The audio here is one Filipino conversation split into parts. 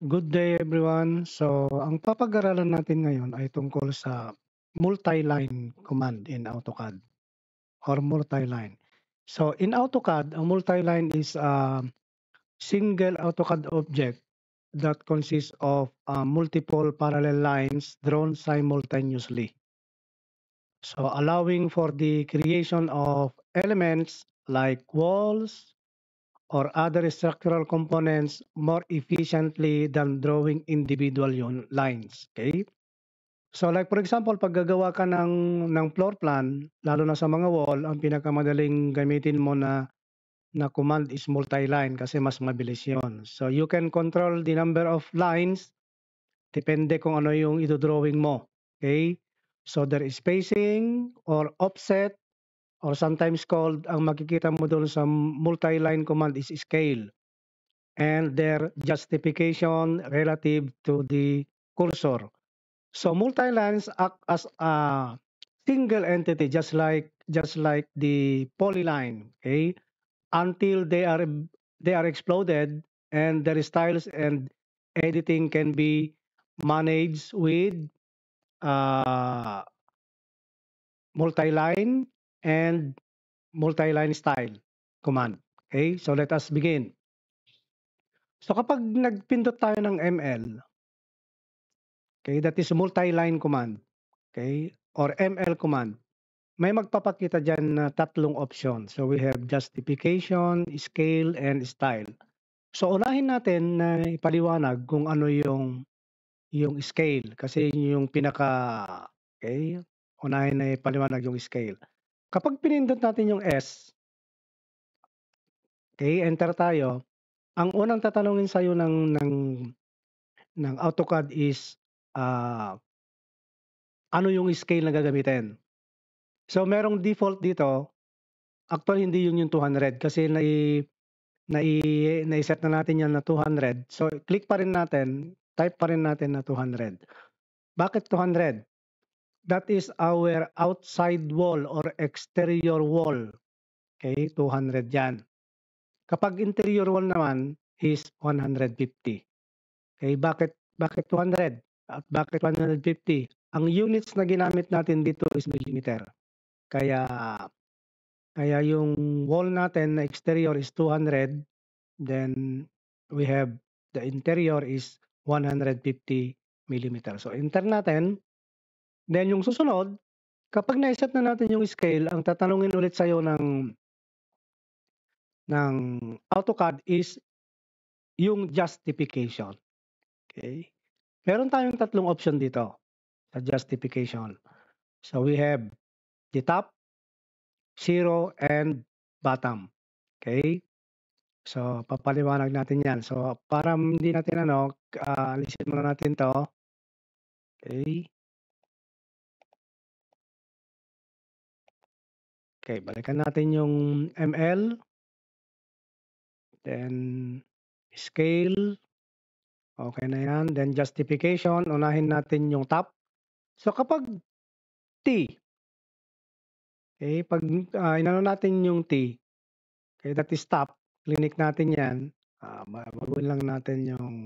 Good day everyone. So, ang papag-aralan natin ngayon ay tungkol sa multi-line command in AutoCAD or multi-line. So, in AutoCAD, ang multi-line is a single AutoCAD object that consists of multiple parallel lines drawn simultaneously. So, allowing for the creation of elements like walls or other structural components more efficiently than drawing individual lines. Okay? So like for example, pag gagawa ka ng floor plan, lalo na sa mga wall, ang pinakamadaling gamitin mo na command is multi-line kasi mas mabilis 'yon. So you can control the number of lines depende kung ano yung ido-drawing mo. Okay? So there is spacing or offset or sometimes called, ang makikita mo doon sa multi-line command is scale and their justification relative to the cursor. So multi-lines act as a single entity, just like the polyline, okay? Until they are exploded, and their styles and editing can be managed with uh, multi-line and multi-line style command. Okay, so let us begin. So kapag nagpindot tayo ng ML, okay, that is multi-line command, okay, or ML command. May magpapakita diyan na tatlong option. So we have justification, scale, and style. So unahin natin na ipaliwanag kung ano yung scale kasi yun yung pinaka, okay? Unahin na ipaliwanag yung scale. Kapag pinindot natin yung S, okay, enter tayo. Ang unang tatanungin sa iyo ng AutoCAD is ano yung scale na gagamitin. So merong default dito. Actually hindi yun yung 200 kasi nai-set na natin yan na 200. So, click pa rin natin, type pa rin natin na 200. Bakit 200? That is our outside wall or exterior wall. Okay, 200 yan. Kapag interior wall naman is 150. Okay, bakit 200? At bakit 150? Ang units na ginamit natin dito is millimeter. Kaya kaya yung wall natin na exterior is 200. Then we have the interior is 150 millimeter. So enter natin. Then yung susunod, kapag na-set na natin yung scale, ang tatanungin ulit sa'yo ng AutoCAD is yung justification. Okay? Meron tayong tatlong option dito sa justification. So we have the top, zero, and bottom. Okay? So papaliwanag natin yan. So para hindi natin alisin muna natin to. Okay. Okay, balikan natin yung ML, then scale, okay na yan. Then justification, unahin natin yung top. So kapag T, okay, pag inano natin yung T, okay, that is top, clinic natin yan, baguhin lang natin yung,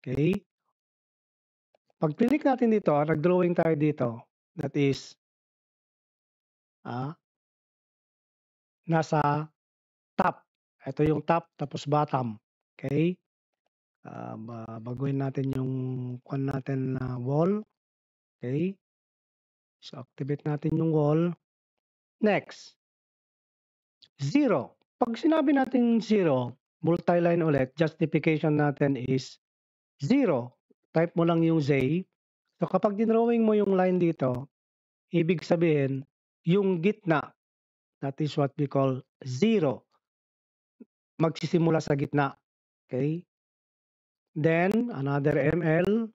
okay. Pag clinic natin dito, nag-drawing tayo dito, that is, nasa top. Ito yung top, tapos bottom. Okay. Baguhin natin yung kwan natin na wall. Okay. So activate natin yung wall. Next, zero. Pag sinabi natin zero, multi-line ulit, justification natin is zero. Type mo lang yung Z. So kapag dinrawing mo yung line dito, ibig sabihin, yung gitna, that is what we call zero, magsisimula sa gitna. Okay? Then, another ML,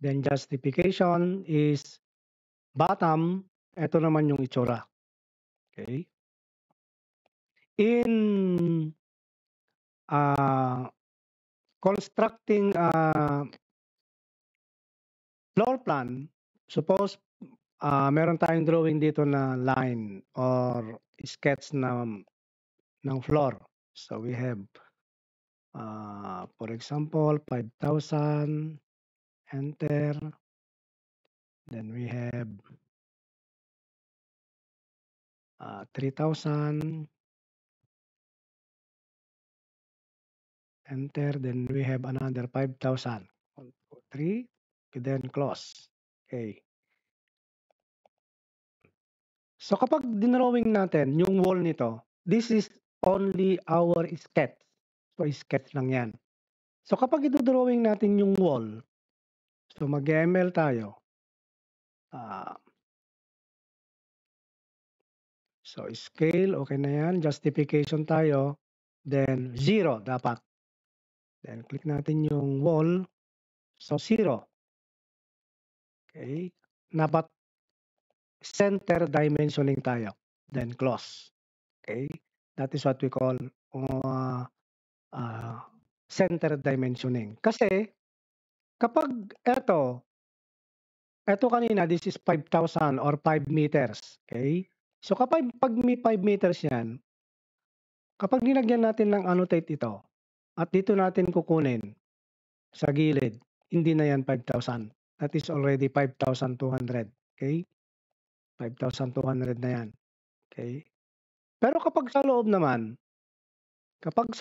then justification is bottom, ito naman yung itsura. Okay? In constructing floor plan, suppose meron tayong drawing dito na line or sketch ng floor. So we have For example, 5,000, enter. Then we have 3,000, enter. Then we have another 5,000. 1, 2, 3, then close. Okay. So kapag dinrawing natin yung wall nito, this is only our sketch. So sketch lang yan. So kapag idodrawing natin yung wall, so mag-ML tayo. So scale, okay na yan. Justification tayo. Then 0 dapat. Then click natin yung wall. So 0. Okay. Dapat center dimensioning tayo. Then close. Okay. That is what we call center dimensioning. Kasi kapag eto kanina, this is 5,000 or 5 meters. Okay. So kapag may 5 meters yan, kapag nilagyan natin ng annotate ito, at dito natin kukunin sa gilid, hindi na yan 5,000. That is already 5,200. Okay? 5,200 na yan. Okay? Pero kapag sa loob naman, okay, kapag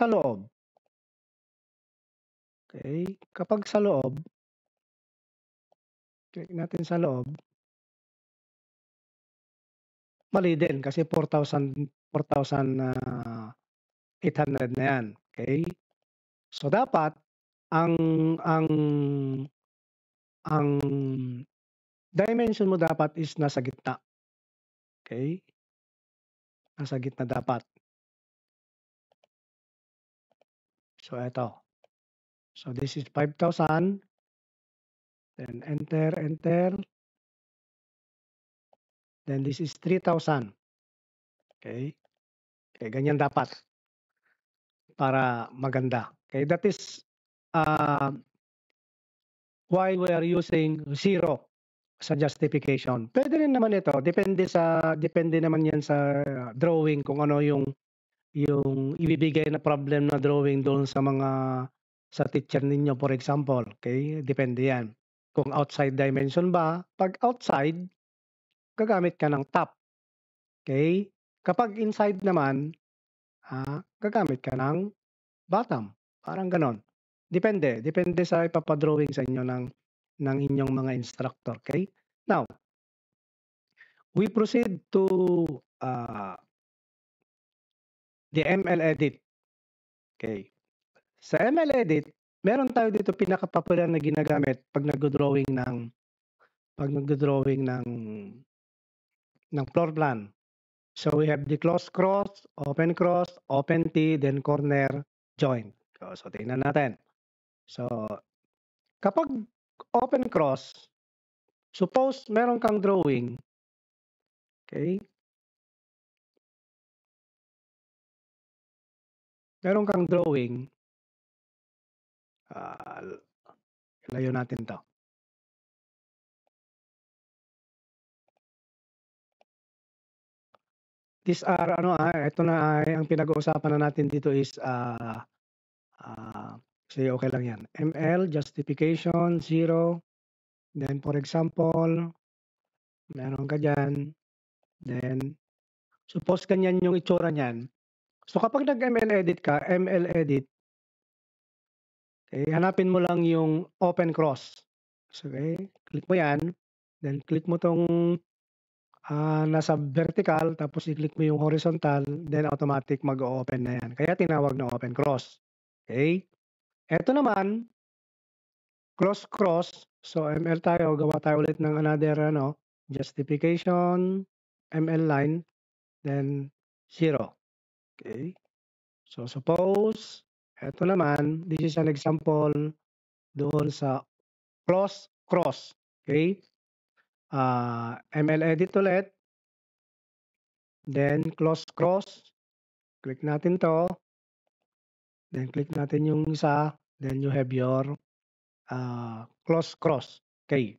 sa loob, click natin sa loob, mali din kasi 4,800 na yan. Okay? So dapat ang dimension mo dapat is nasa gitna. Okay? Nasa gitna dapat. So ito. So this is 5,000. Then enter. Then this is 3,000. Okay? Okay, ganyan dapat. Para maganda. Okay, that is why we are using 0 sa justification. Pwede rin naman ito, depende naman yan sa drawing kung ano yung ibibigay na problem na drawing doon sa teacher ninyo, for example. Okay, depende yan. Kung outside dimension ba, pag outside, gagamit ka ng top. Okay? Kapag inside naman, gagamit ka ng bottom. Parang ganon. Depende sa ipapadrawing sa inyo ng inyong mga instructor. Okay? Now, we proceed to the ML Edit. Okay. Sa ML Edit, meron tayo dito pinaka-popular na ginagamit pag nagdo-drawing ng floor plan. So we have the close cross, open T, then corner join. So tingnan natin. So kapag open cross, suppose meron kang drawing. Okay? Meron kang drawing. Layo natin to. These are ito na ang pinag-uusapan na natin dito is say okay lang yan. ML justification 0. Then for example, meron ka diyan. Then suppose ganyan yung itsura niyan. So kapag nag-ML edit ka, ML edit, okay, hanapin mo lang yung open cross. So, okay, click mo yan. Then click mo tong nasa vertical, tapos i-click mo yung horizontal, then automatic mag-open na yan. Kaya tinawag na open cross. Okay? Ito naman, cross. So ML tayo, gawa tayo ulit ng another justification, ML line, then 0. Okay? So suppose, ito naman, this is an example doon sa cross. Okay? ML edit ulit. Then close cross. Click natin to. Then click natin yung isa. Then you have your close cross. Okay.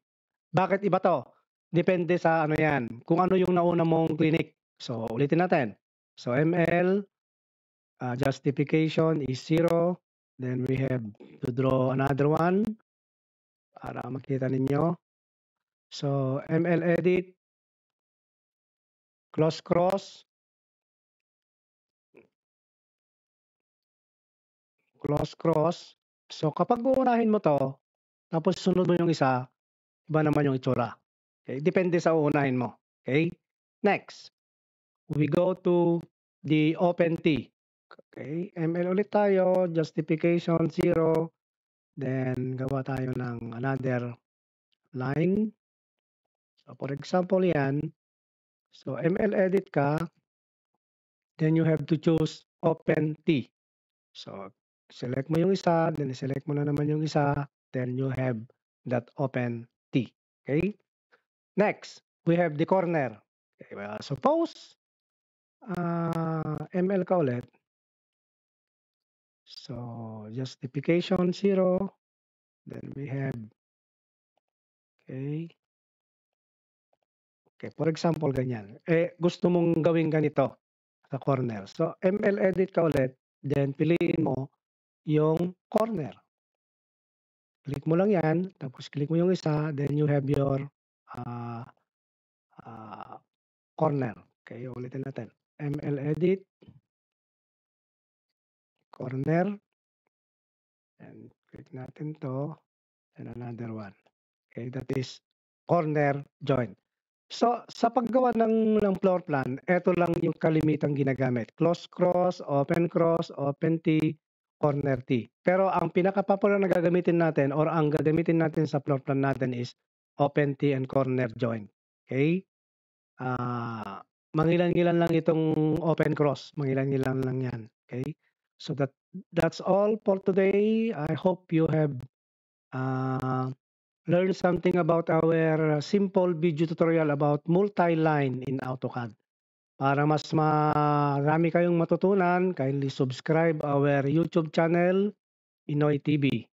Bakit iba to? Depende sa ano yan. Kung ano yung nauna mong clinic. So ulitin natin. So ML justification is 0. Then we have to draw another one para makita ninyo. So, ML Edit, close cross, close cross. So, kapag uunahin mo 'to, tapos sunod mo yung isa, iba naman yung itsura. Okay, depende sa uunahin mo. Okay? Next, we go to the OpenT. Okay, ML ulit tayo, justification 0, then gawa tayo ng another line. So, for example yan, so ML edit ka, then you have to choose OpenT. So, select mo yung isa, then select mo na naman yung isa, then you have that OpenT. Okay? Next, we have the corner. Okay, well, suppose ML ka ulit. So, justification 0, then we have, okay, okay, for example, ganyan. Gusto mong gawin ganito sa corner. So, ML edit ka ulit, then piliin mo yung corner. Click mo lang yan, tapos click mo yung isa, then you have your uh, corner. Okay, ulitin natin. ML edit, corner, and click natin to, and another one. Okay, that is corner joint. So, sa paggawa ng floor plan, eto lang yung kalimitang ginagamit. Close cross, open T, corner T. Pero ang pinaka-popular na gagamitin natin or ang gagamitin natin sa floor plan natin is open T and corner joint. Okay? Mangilan-ngilan lang itong open cross. Mangilan-ngilan lang yan. Okay? So that's all for today. I hope you have learn something about our simple video tutorial about multi-line in AutoCAD. Para mas marami kayong matutunan, kindly subscribe our YouTube channel, Inoy TV.